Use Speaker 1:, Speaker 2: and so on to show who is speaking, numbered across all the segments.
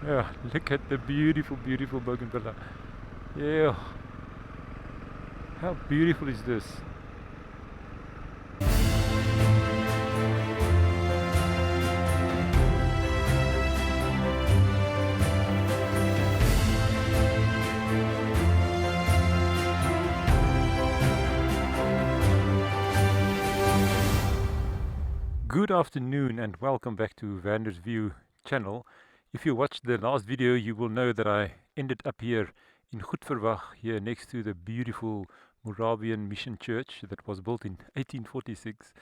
Speaker 1: Yeah, look at the beautiful, beautiful bougainvillea. Yeah, how beautiful is this? Good afternoon and welcome back to Vander's View channel. If you watched the last video, you will know that I ended up here in Goedverwacht, here next to the beautiful Moravian mission church that was built in 1846.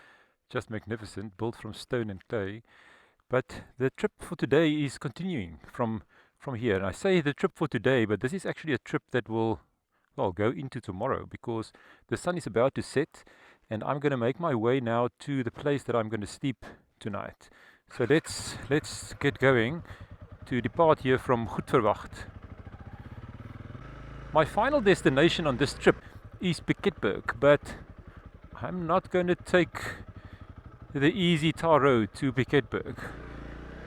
Speaker 1: Just magnificent, built from stone and clay. But the trip for today is continuing from here. And I say the trip for today, but this is actually a trip that will, well, go into tomorrow because the sun is about to set. And I'm going to make my way now to the place that I'm going to sleep tonight. So let's get going to depart here from Goedverwacht. My final destination on this trip is Piket-Bo-Berg, but I'm not going to take the easy tar road to Piket-Bo-Berg.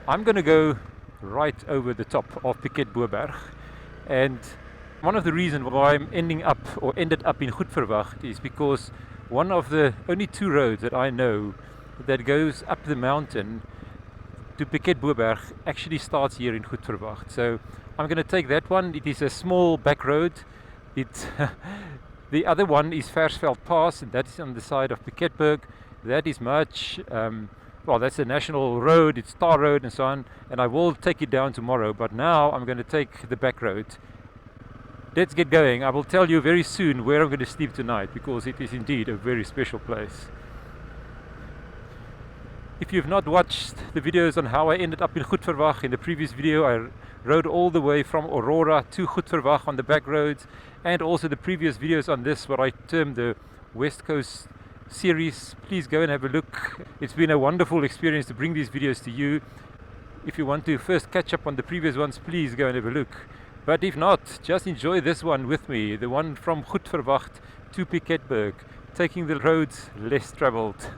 Speaker 1: I'm going to go right over the top of Piket-Bo-Berg, and one of the reasons why I'm ended up in Goedverwacht is because one of the only two roads that I know that goes up the mountain to Piket-Bo-Berg actually starts here in Goedverwacht. So I'm going to take that one. It is a small back road. The other one is Versveld Pass, and that is on the side of Piket-Bo-Berg. That is much, well, that's a national road, it's tar road and so on, and I will take it down tomorrow, but now I'm going to take the back road. Let's get going. I will tell you very soon where I'm going to sleep tonight because it is indeed a very special place. If you've not watched the videos on how I ended up in Goedverwacht, in the previous video I rode all the way from Aurora to Goedverwacht on the back roads, and also the previous videos on this, what I termed the West Coast series. Please go and have a look. It's been a wonderful experience to bring these videos to you. If you want to first catch up on the previous ones, please go and have a look. But if not, just enjoy this one with me, the one from Goedverwacht to Piket-Bo-Berg, taking the roads less traveled.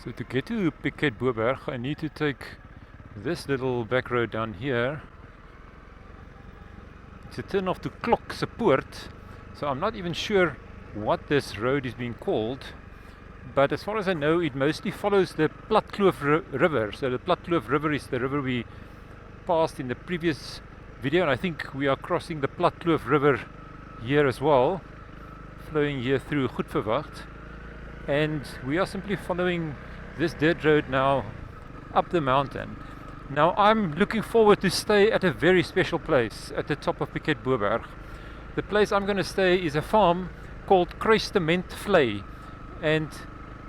Speaker 1: So to get to Piket-Bo-Berg, I need to take this little back road down here. It's a turn off to Poort, so I'm not even sure what this road is being called. But as far as I know, it mostly follows the Platkloof River. So the Platkloof River is the river we passed in the previous video, and I think we are crossing the Platkloof River here as well, flowing here through Goedverwacht. And we are simply following this dirt road now up the mountain. Now I'm looking forward to stay at a very special place at the top of Piket-Bo-Berg. The place I'm going to stay is a farm called Kruistementvlei, and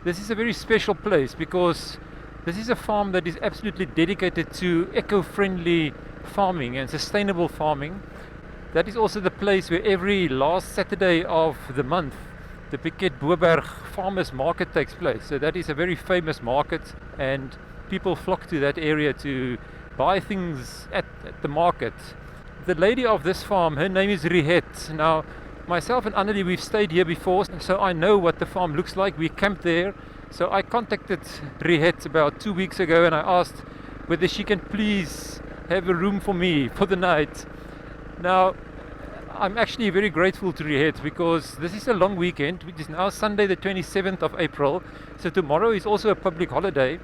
Speaker 1: this is a very special place because this is a farm that is absolutely dedicated to eco-friendly farming and sustainable farming. That is also the place where every last Saturday of the month the Piket-Bo-Berg Farmers Market takes place. So that is a very famous market, and people flock to that area to buy things at the market. The lady of this farm, her name is Rihet. Now, myself and Annelie, we've stayed here before, so I know what the farm looks like. We camped there. So I contacted Rihet about 2 weeks ago and I asked whether she can please have a room for me for the night. Now, I'm actually very grateful to Rihet because this is a long weekend, which is now Sunday the 27th of April. So tomorrow is also a public holiday.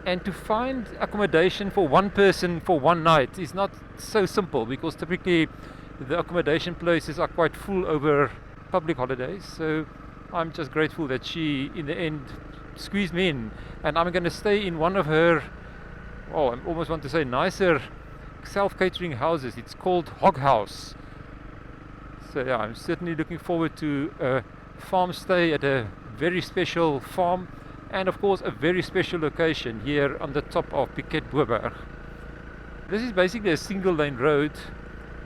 Speaker 1: And to find accommodation for one person for one night is not so simple because typically the accommodation places are quite full over public holidays. So I'm just grateful that she in the end squeezed me in, and I'm going to stay in one of her, oh, I almost want to say nicer self-catering houses. It's called Hog House. So yeah, I'm certainly looking forward to a farm stay at a very special farm, and of course a very special location here on the top of Piket-Bo-Berg. This is basically a single lane road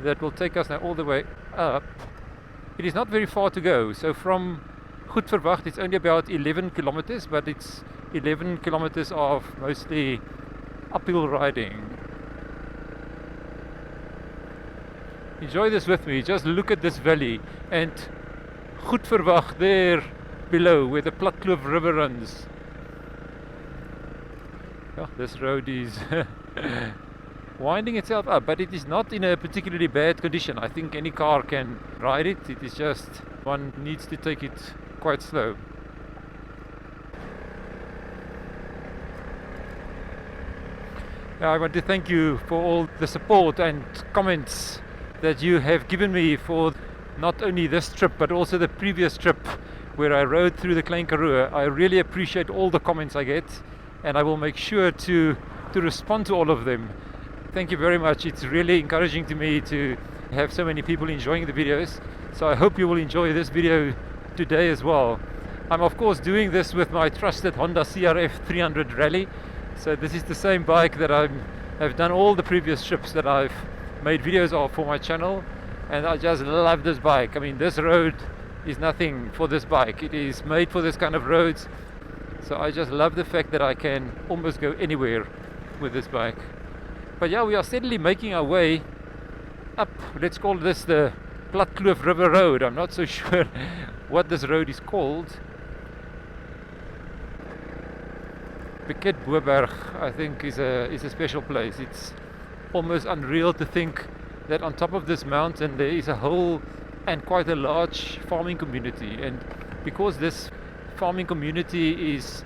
Speaker 1: that will take us now all the way up. It is not very far to go, so from Goedverwacht it's only about 11 kilometers, but it's 11 kilometers of mostly uphill riding. Enjoy this with me, just look at this valley and Goedverwacht there below where the Platkloof River runs. Yeah, this road is winding itself up, but it is not in a particularly bad condition. I think any car can ride it. It is just one needs to take it quite slow. I want to thank you for all the support and comments that you have given me for not only this trip but also the previous trip where I rode through the Klein Karoo. I really appreciate all the comments I get, and I will make sure to respond to all of them. Thank you very much. It's really encouraging to me to have so many people enjoying the videos. So I hope you will enjoy this video today as well. I'm of course doing this with my trusted Honda CRF 300 Rally. So this is the same bike that I've done all the previous trips that I've made videos of for my channel, and I just love this bike. I mean, this road is nothing for this bike. It is made for this kind of roads. So I just love the fact that I can almost go anywhere with this bike. But yeah, we are steadily making our way up. Let's call this the Piket-Bo-Berg River Road. I'm not so sure what this road is called. Piket-Bo-Berg, I think, is a special place. It's almost unreal to think that on top of this mountain there is a whole and quite a large farming community. And because this farming community is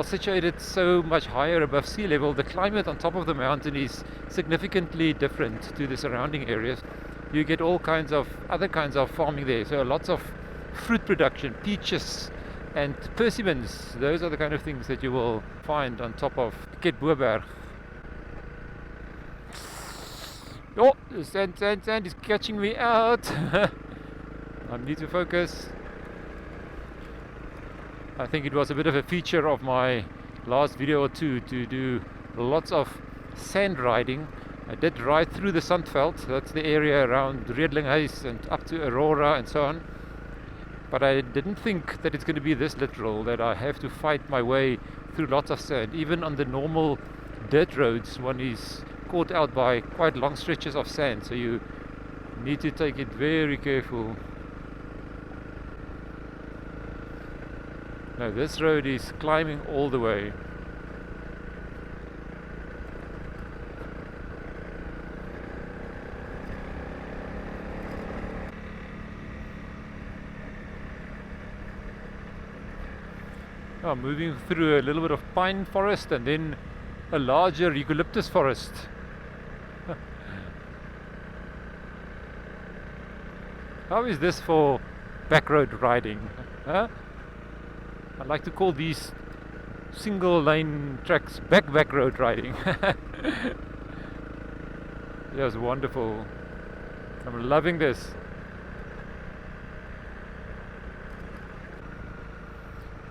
Speaker 1: situated so much higher above sea level, the climate on top of the mountain is significantly different to the surrounding areas. You get all kinds of other kinds of farming there. So lots of fruit production, peaches and persimmons. Those are the kind of things that you will find on top of Piket-Bo-Berg. Oh, the sand is catching me out. I need to focus. I think it was a bit of a feature of my last video or two to do lots of sand riding. I did ride through the Zandveld, that's the area around Redlinghuis and up to Aurora and so on. But I didn't think that it's going to be this literal, that I have to fight my way through lots of sand. Even on the normal dirt roads, one is caught out by quite long stretches of sand, so you need to take it very careful. Now this road is climbing all the way. Oh, moving through a little bit of pine forest and then a larger eucalyptus forest. How is this for back road riding? Huh? I like to call these single lane tracks back road riding. Yes, wonderful. I'm loving this.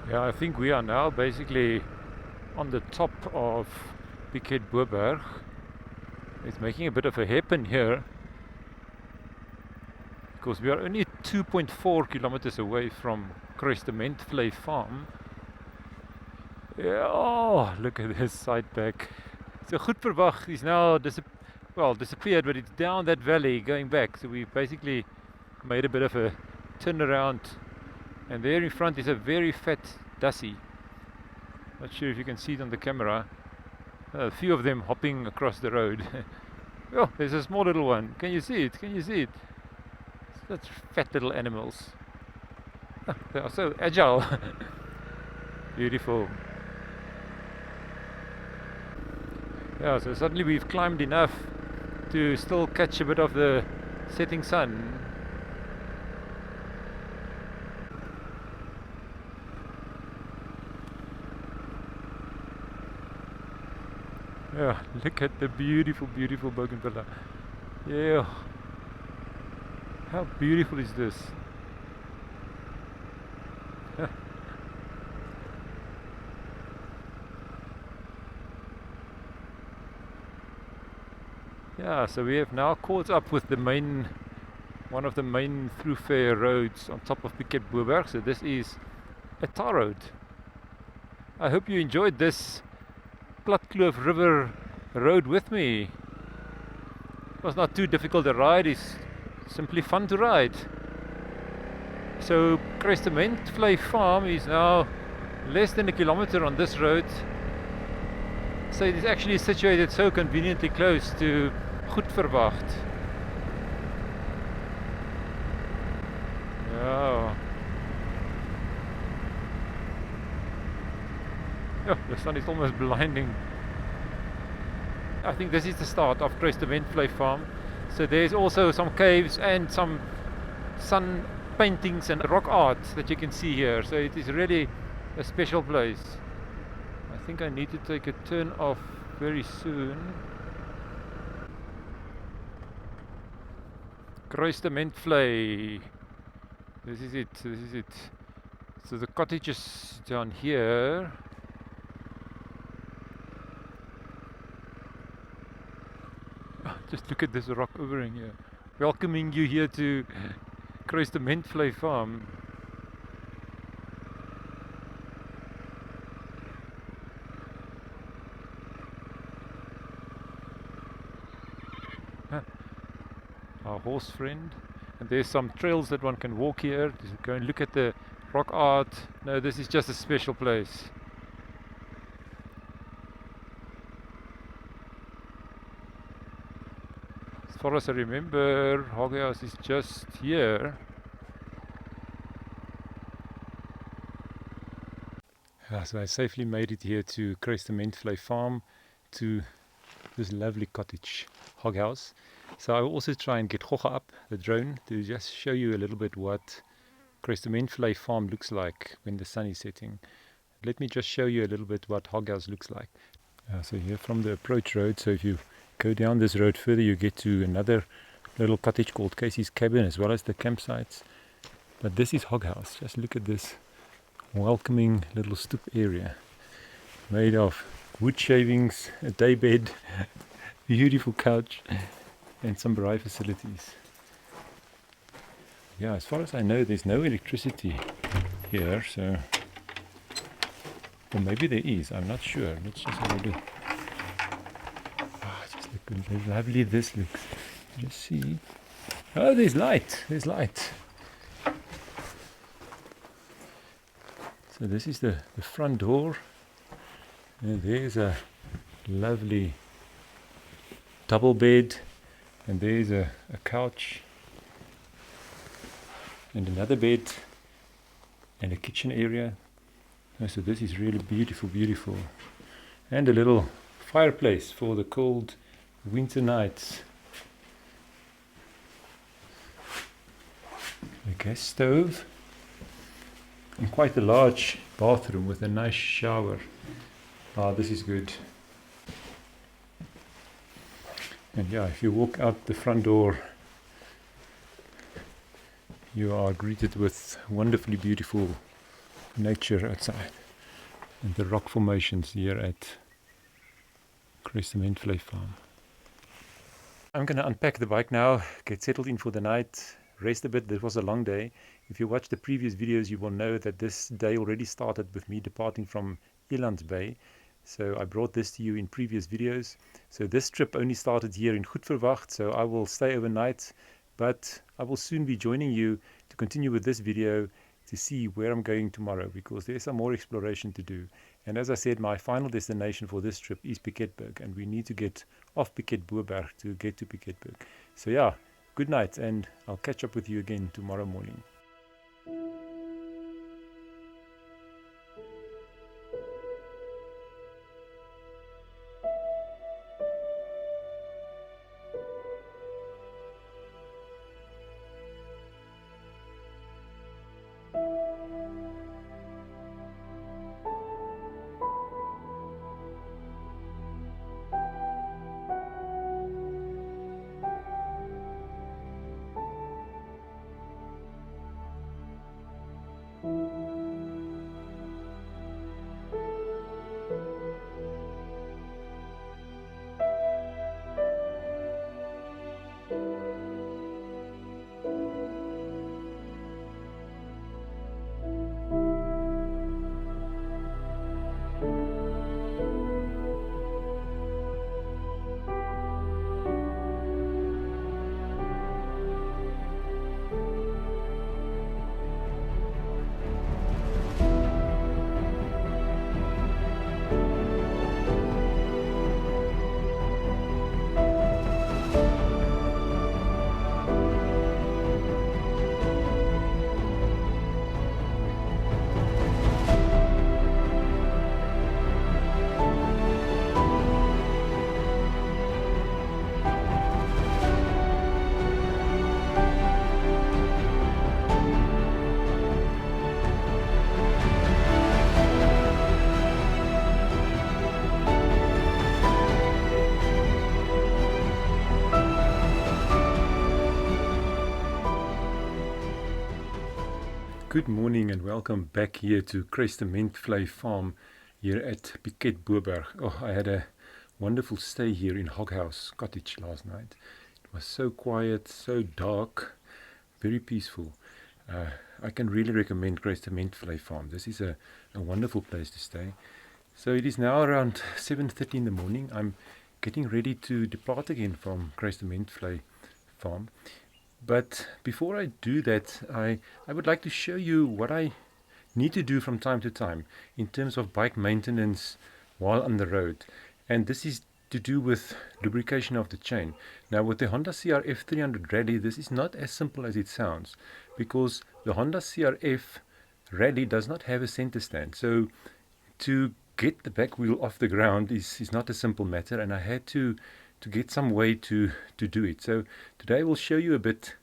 Speaker 1: Yeah, I think we are now basically on the top of Piket-Bo-Berg. It's making a bit of a hairpin here, because we are only 2.4 kilometers away from Kruistementvlei Farm. Yeah, oh, look at this side back. So Goedverwacht is now disappeared, but it's down that valley going back. So we basically made a bit of a turnaround, and there in front is a very fat dassie. Not sure if you can see it on the camera. A few of them hopping across the road. Oh, there's a small little one. Can you see it? Can you see it? Such fat little animals. Oh, they are so agile. Beautiful. Yeah, so suddenly we've climbed enough to still catch a bit of the setting sun. Yeah, look at the beautiful, beautiful bougainvillea. Yeah. How beautiful is this? Yeah, so we have now caught up with the one of the main thoroughfare roads on top of Piket-Bo-Berg. So this is a tar road. I hope you enjoyed this Piket-Bo-Berg River road with me. It was not too difficult to ride, it's simply fun to ride. So Kruistementvlei Farm is now less than a kilometer on this road, So it is actually situated so conveniently close to Goedverwacht. Yeah. Oh, the sun is almost blinding. I think this is the start of Kruistementvlei Farm. So there's also some caves and some sun paintings and rock art that you can see here. So it is really a special place. I think I need to take a turn off very soon. Kruistementvlei. This is it. This is it. So the cottages down here. Just look at this rock over in here. Welcoming you here to Kruistementvlei Farm. Our horse friend. And there's some trails that one can walk here. Just go and look at the rock art. No, this is just a special place. As far as I remember, Hog House is just here. So I safely made it here to Kruistementvlei Farm, to this lovely cottage, Hog House. So I will also try and get Hogg up, the drone, to just show you a little bit what Kruistementvlei Farm looks like when the sun is setting. Let me just show you a little bit what Hog House looks like. So here from the approach road, so if you go down this road further, you get to another little cottage called Casey's Cabin, as well as the campsites. But this is Hog House. Just look at this welcoming little stoep area made of wood shavings, a day bed, beautiful couch, and some braai facilities. Yeah, as far as I know, there's no electricity here, so, or maybe there is, I'm not sure. Let's just have a look. Just look at how lovely this looks. Just see. Oh, there's light. There's light. So this is the front door, and there's a lovely double bed, and there's a couch, and another bed, and a kitchen area. So this is really beautiful, beautiful. And a little fireplace for the cold winter nights. A gas stove. And quite a large bathroom with a nice shower. This is good. And yeah, if you walk out the front door, you are greeted with wonderfully beautiful nature outside. And the rock formations here at Kruistementvlei Farm. I'm going to unpack the bike now, get settled in for the night, rest a bit. This was a long day. If you watch the previous videos, you will know that this day already started with me departing from Elands Bay. So I brought this to you in previous videos. So this trip only started here in Goedverwacht, so I will stay overnight, but I will soon be joining you to continue with this video to see where I'm going tomorrow, because there's some more exploration to do. And as I said, my final destination for this trip is Piket-Bo-Berg, and we need to get off Piket-Bo-Berg to get to Piket-Berg. So yeah, good night, and I'll catch up with you again tomorrow morning. Good morning and welcome back here to Kruistementvlei Farm here at Piket-Bo-Berg. Oh, I had a wonderful stay here in Hog House cottage last night. It was so quiet, so dark, very peaceful. I can really recommend Kruistementvlei Farm. This is a wonderful place to stay. So it is now around 7:30 in the morning. I'm getting ready to depart again from Kruistementvlei Farm. But before I do that, I would like to show you what I need to do from time to time in terms of bike maintenance while on the road. And this is to do with lubrication of the chain. Now with the Honda CRF 300 Rally, this is not as simple as it sounds, because the Honda CRF Rally does not have a center stand. So to get the back wheel off the ground is not a simple matter, and I had to get some way to do it. So today I will show you a bit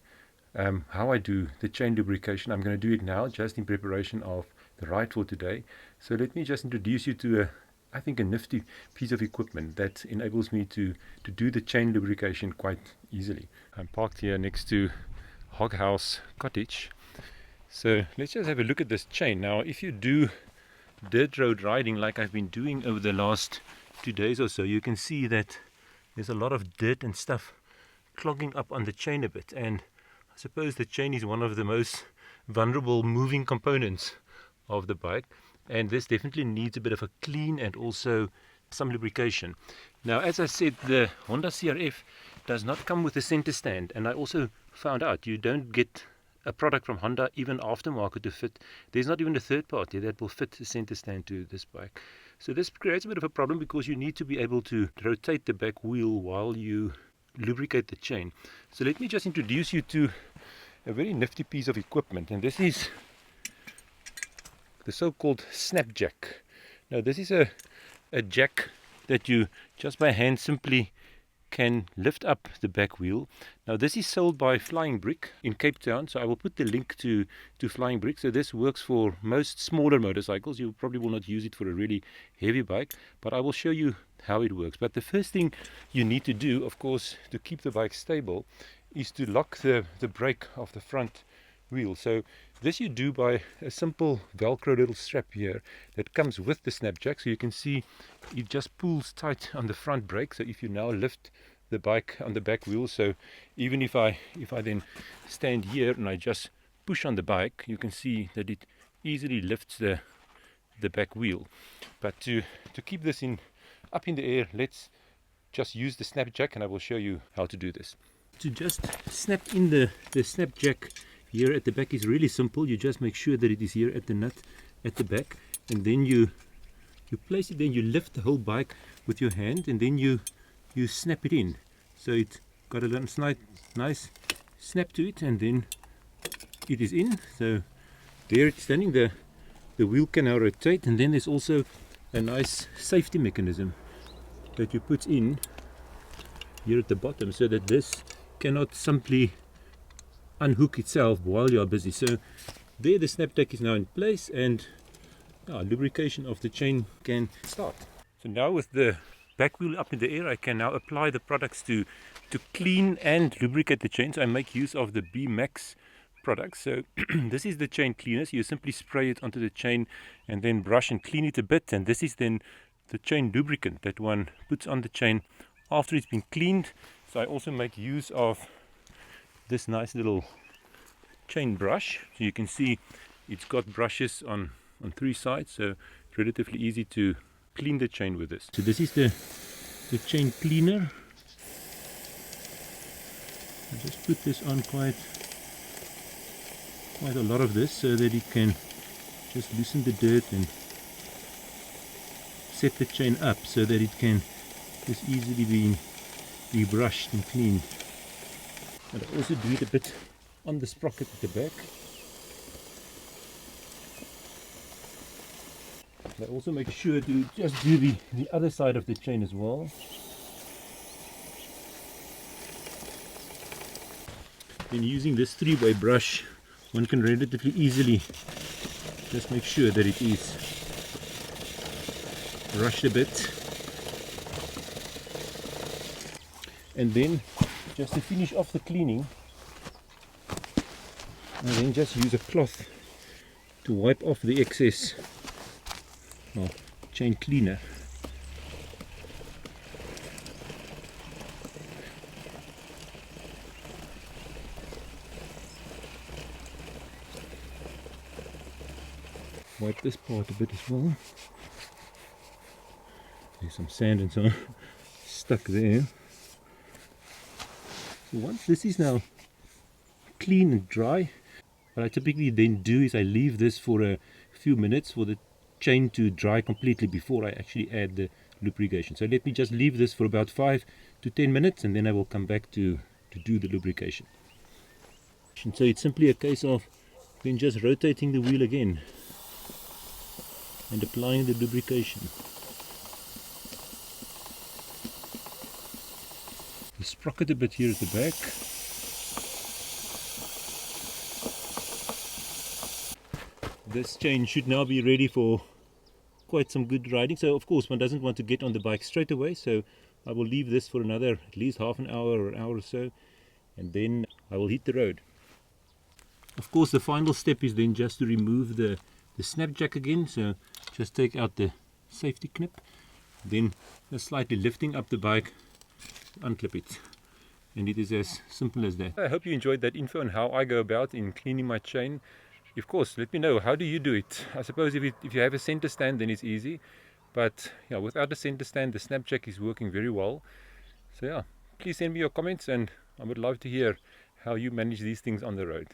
Speaker 1: how I do the chain lubrication. I'm going to do it now just in preparation of the ride for today. So let me just introduce you to I think a nifty piece of equipment that enables me to do the chain lubrication quite easily. I'm parked here next to Hog House cottage. So let's just have a look at this chain. Now if you do dirt road riding like I've been doing over the last 2 days or so, you can see that there's a lot of dirt and stuff clogging up on the chain a bit, and I suppose the chain is one of the most vulnerable moving components of the bike, and this definitely needs a bit of a clean and also some lubrication. Now as I said, the Honda CRF does not come with a center stand, and I also found out you don't get a product from Honda, even aftermarket, to fit. There's not even a third party that will fit the center stand to this bike. So this creates a bit of a problem because you need to be able to rotate the back wheel while you lubricate the chain. So let me just introduce you to a very nifty piece of equipment, and this is the so-called snap jack. Now this is a jack that you just by hand simply can lift up the back wheel. Now this is sold by Flying Brick in Cape Town, so I will put the link to Flying Brick. So this works for most smaller motorcycles. You probably will not use it for a really heavy bike, but I will show you how it works. But the first thing you need to do, of course, to keep the bike stable is to lock the brake of the front wheel. So this you do by a simple velcro little strap here that comes with the snap jack. So you can see it just pulls tight on the front brake. So if you now lift the bike on the back wheel, so even if I then stand here and I just push on the bike, you can see that it easily lifts the back wheel. But to keep this up in the air, let's just use the snap jack, and I will show you how to do this. To just snap in the snap jack here at the back is really simple. You just make sure that it is here at the nut at the back, and then you place it, then you lift the whole bike with your hand, and then you snap it in. So it's got a nice snap to it, and then it is in. So there it's standing. The wheel can now rotate, and then there's also a nice safety mechanism that you put in here at the bottom, so that this cannot simply unhook itself while you are busy. So there the snap jack is now in place, and lubrication of the chain can start. So now with the back wheel up in the air, I can now apply the products to clean and lubricate the chain. So I make use of the B Max products. So this is the chain cleaner. So you simply spray it onto the chain and then brush and clean it a bit, and this is then the chain lubricant that one puts on the chain after it's been cleaned. So I also make use of this nice little chain brush. So you can see it's got brushes on 3 sides, so it's relatively easy to clean the chain with this. So this is the chain cleaner. I just put this on quite a lot of this, so that it can just loosen the dirt and set the chain up so that it can just easily be brushed and cleaned. And I also do it a bit on the sprocket at the back. And I also make sure to just do the other side of the chain as well. Then using this 3-way brush, one can relatively easily just make sure that it is brushed a bit. And then just to finish off the cleaning, and then just use a cloth to wipe off the excess chain cleaner. Wipe this part a bit as well. There's some sand and so on stuck there. So once this is now clean and dry, what I typically then do is I leave this for a few minutes for the chain to dry completely before I actually add the lubrication. So let me just leave this for about 5 to 10 minutes and then I will come back to do the lubrication. And so it's simply a case of then just rotating the wheel again and applying the lubrication. The sprocket a bit here at the back. This chain should now be ready for quite some good riding. So of course one doesn't want to get on the bike straight away, so I will leave this for another at least half an hour or an hour or so, and then I will hit the road. Of course the final step is then just to remove the snap jack again. So just take out the safety clip, then just slightly lifting up the bike, unclip it, and it is as simple as that. I hope you enjoyed that info on how I go about in cleaning my chain. Of course, let me know, how do you do it? I suppose if you have a center stand, then it's easy, but yeah, without a center stand the snap jack is working very well. So yeah, please send me your comments and I would love to hear how you manage these things on the road.